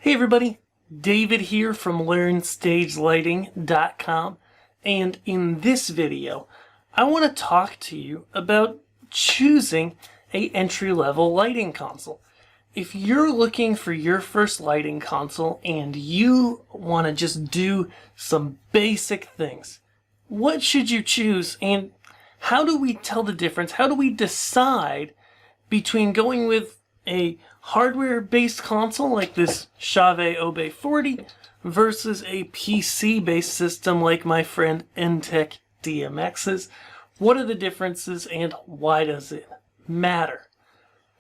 Hey everybody, David here from LearnStageLighting.com, and in this video I want to talk to you about choosing a entry-level lighting console. If you're looking for your first lighting console and you want to just do some basic things, what should you choose, and how do we tell the difference? How do we decide between going with a hardware-based console like this Above AVL versus a PC-based system like my friend Intech DMX's? What are the differences and why does it matter?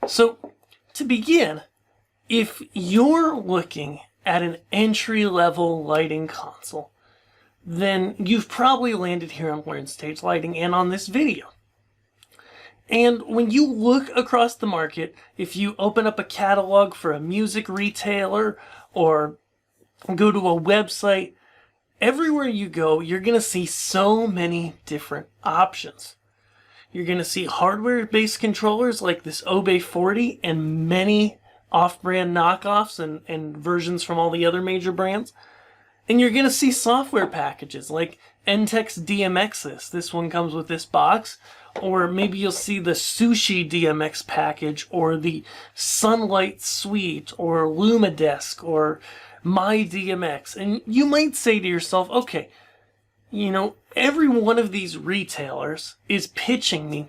So, to begin, if you're looking at an entry-level lighting console, then you've probably landed here on Learn Stage Lighting and on this video. And when you look across the market, if you open up a catalog for a music retailer or go to a website, everywhere you go, you're going to see so many different options. You're going to see hardware-based controllers like this AVL and many off-brand knockoffs and versions from all the other major brands. And you're going to see software packages like Intech's DMX's. This one comes with this box. Or maybe you'll see the Sushi DMX package, or the Sunlight Suite, or Lumadesk, or My DMX. And you might say to yourself, okay, you know, every one of these retailers is pitching me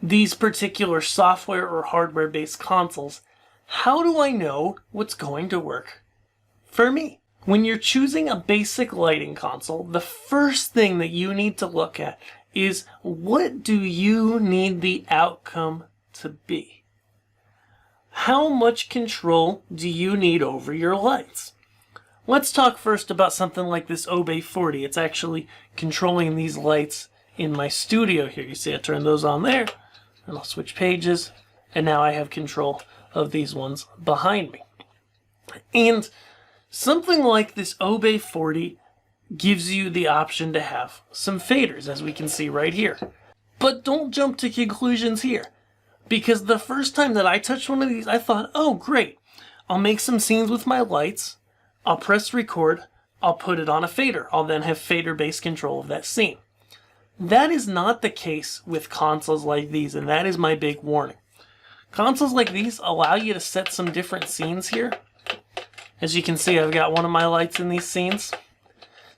these particular software or hardware-based consoles. How do I know what's going to work for me? When you're choosing a basic lighting console, the first thing that you need to look at is, what do you need the outcome to be? How much control do you need over your lights? Let's talk first about something like this AVL. It's actually controlling these lights in my studio here. You see I turn those on there, and I'll switch pages, and now I have control of these ones behind me. And something like this AVL gives you the option to have some faders, as we can see right here. But don't jump to conclusions here, because the first time that I touched one of these, I thought, oh great, I'll make some scenes with my lights, I'll press record, I'll put it on a fader, I'll then have fader-based control of that scene. That is not the case with consoles like these, and that is my big warning. Consoles like these allow you to set some different scenes here. As you can see, I've got one of my lights in these scenes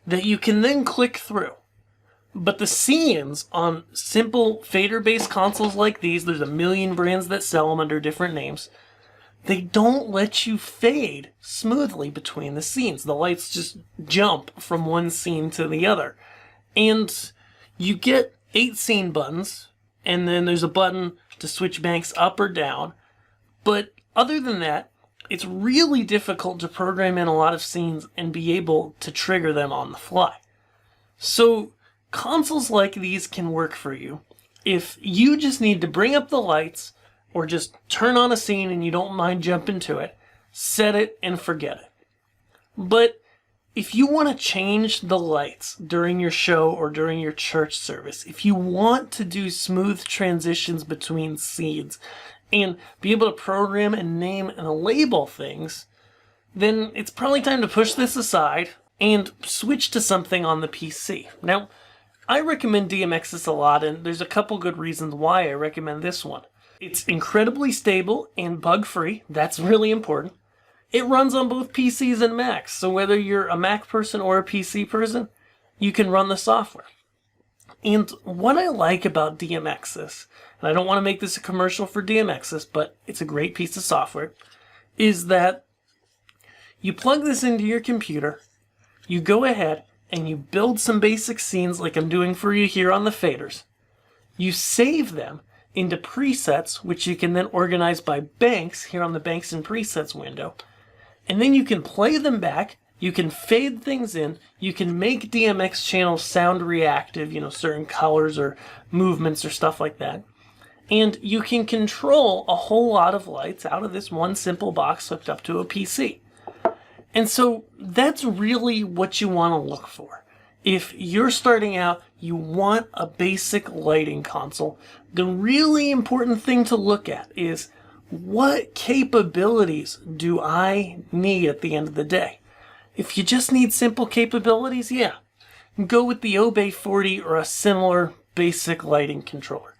that you can then click through. But the scenes on simple fader-based consoles like these, there's a million brands that sell them under different names, they don't let you fade smoothly between the scenes. The lights just jump from one scene to the other. And you get 8 scene buttons, and then there's a button to switch banks up or down. But other than that, it's really difficult to program in a lot of scenes and be able to trigger them on the fly. So consoles like these can work for you if you just need to bring up the lights or just turn on a scene and you don't mind jumping to it, set it and forget it. But if you want to change the lights during your show or during your church service, if you want to do smooth transitions between scenes, and be able to program and name and label things, then it's probably time to push this aside and switch to something on the PC. Now, I recommend DMX's a lot, and there's a couple good reasons why I recommend this one. It's incredibly stable and bug-free. That's really important. It runs on both PCs and Macs, so whether you're a Mac person or a PC person, you can run the software. And what I like about DMX's, and I don't want to make this a commercial for DMX's, but it's a great piece of software, is that you plug this into your computer, you go ahead and you build some basic scenes like I'm doing for you here on the faders. You save them into presets, which you can then organize by banks here on the Banks and Presets window. And then you can play them back. You can fade things in, you can make DMX channels sound reactive, you know, certain colors or movements or stuff like that. And you can control a whole lot of lights out of this one simple box hooked up to a PC. And so that's really what you want to look for. If you're starting out, you want a basic lighting console, the really important thing to look at is, what capabilities do I need at the end of the day? If you just need simple capabilities, yeah, go with the Obey 40 or a similar basic lighting controller.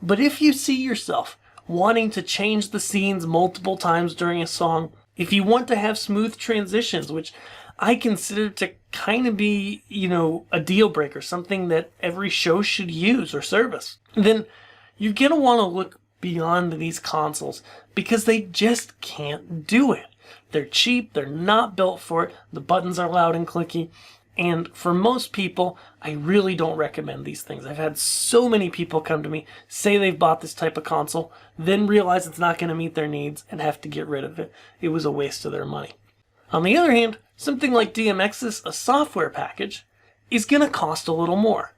But if you see yourself wanting to change the scenes multiple times during a song, if you want to have smooth transitions, which I consider to kind of be, a deal breaker, something that every show should use or service, then you're going to want to look beyond these consoles because they just can't do it. They're cheap, they're not built for it, the buttons are loud and clicky, and for most people, I really don't recommend these things. I've had so many people come to me, say they've bought this type of console, then realize it's not going to meet their needs and have to get rid of it. It was a waste of their money. On the other hand, something like DMX's, a software package, is going to cost a little more.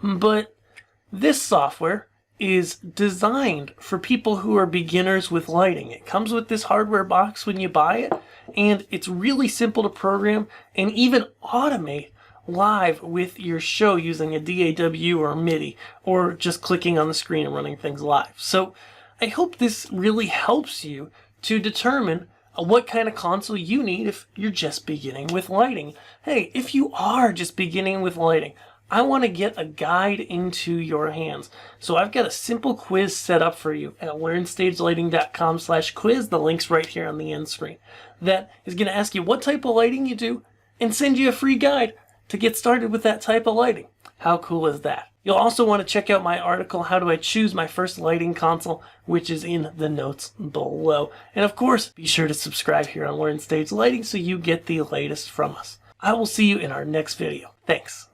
But this software is designed for people who are beginners with lighting. It comes with this hardware box when you buy it, and it's really simple to program and even automate live with your show using a DAW or MIDI, or just clicking on the screen and running things live. So I hope this really helps you to determine what kind of console you need if you're just beginning with lighting. Hey, if you are just beginning with lighting, I want to get a guide into your hands. So I've got a simple quiz set up for you at learnstagelighting.com/quiz. The link's right here on the end screen. That is going to ask you what type of lighting you do and send you a free guide to get started with that type of lighting. How cool is that? You'll also want to check out my article, How Do I Choose My First Lighting Console, which is in the notes below. And of course, be sure to subscribe here on Learn Stage Lighting so you get the latest from us. I will see you in our next video. Thanks.